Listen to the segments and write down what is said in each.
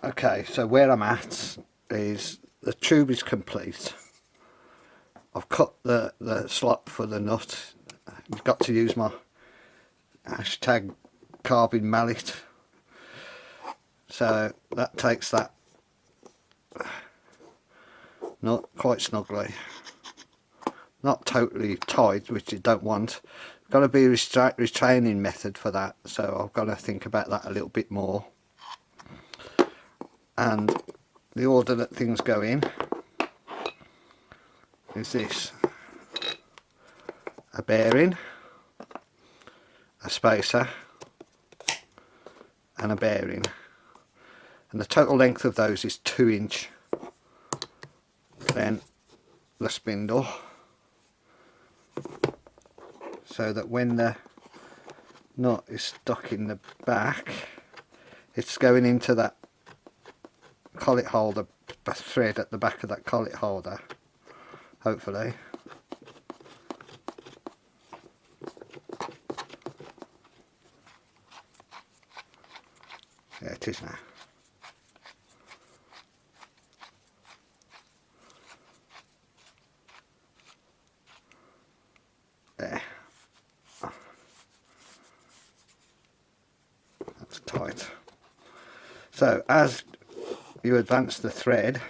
Okay, so where I'm at is the tube is complete. I've cut the slot for the nut. You've got to use my hashtag carving mallet. So that takes that nut quite snugly. Not totally tight, which you don't want. Got to be a restraining method for that, so I've got to think about that a little bit more. And the order that things go in is this: a bearing, a spacer and a bearing, and the total length of those is 2 inch. Then the spindle, so that when the nut is stuck in the back, it's going into that collet holder thread at the back of that collet holder, hopefully. Yeah, it is now. There. That's tight. So as you advance the thread,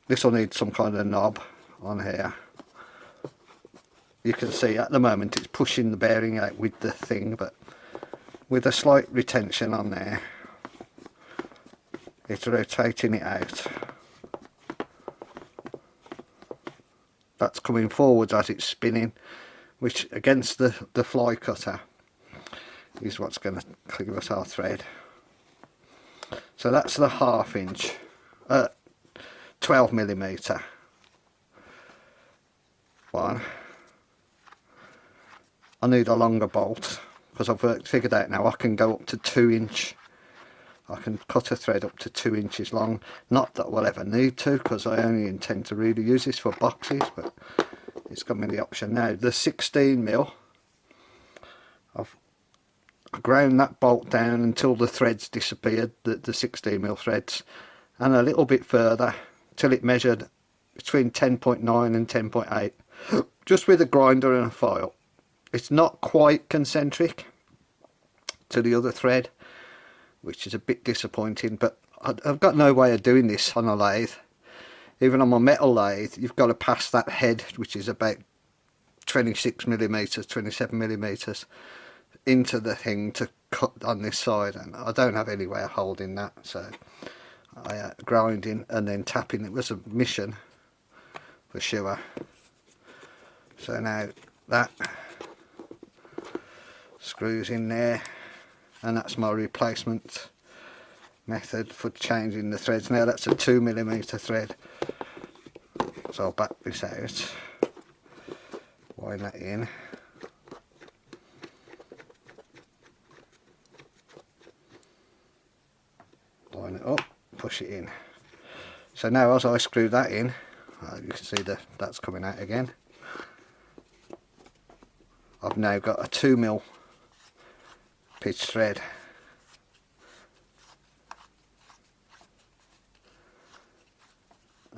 this will need some kind of knob on here. You can see at the moment it's pushing the bearing out with the thing, but with a slight retention on there, it's rotating it out. That's coming forwards as it's spinning, which against the fly cutter is what's going to give us our thread. So that's the 1/2 inch, 12mm one. I need a longer bolt because I've figured out now I can go up to 2 inch. I can cut a thread up to 2 inches long. Not that we'll ever need to, because I only intend to really use this for boxes, but it's got me the option now. The 16mm, I've ground that bolt down until the threads disappeared, the 16mm threads, and a little bit further till it measured between 10.9 and 10.8, just with a grinder and a file. It's not quite concentric to the other thread, which is a bit disappointing, but I've got no way of doing this on a lathe. Even on my metal lathe, you've got to pass that head, which is about 26mm, 27mm, into the thing to cut on this side, and I don't have any way of holding that, so I grinding and then tapping. It was a mission for sure. So now that screws in there, and that's my replacement method for changing the threads. Now that's a 2mm thread, so I'll back this out, wind that in, line it up, push it in. So now as I screw that in, you can see that's coming out again. I've now got a 2mm pitch thread.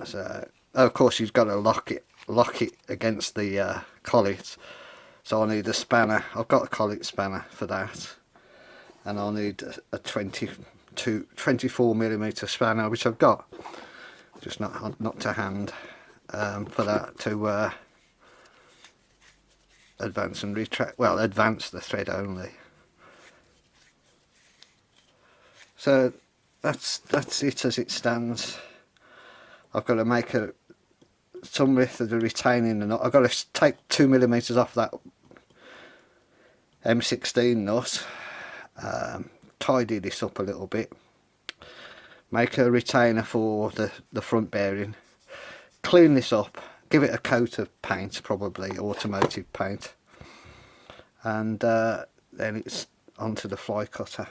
So of course you've got to lock it against the collet, so I need a spanner. I've got a collet spanner for that, and I'll need a 24mm spanner, which I've got, just not to hand, for that to advance and retract, well, advance the thread only. So that's it as it stands. I've got to make some width of the retaining nut. I've got to take 2mm off that M16 nut, tidy this up a little bit, make a retainer for the front bearing, clean this up, give it a coat of paint, probably automotive paint, and then it's onto the fly cutter.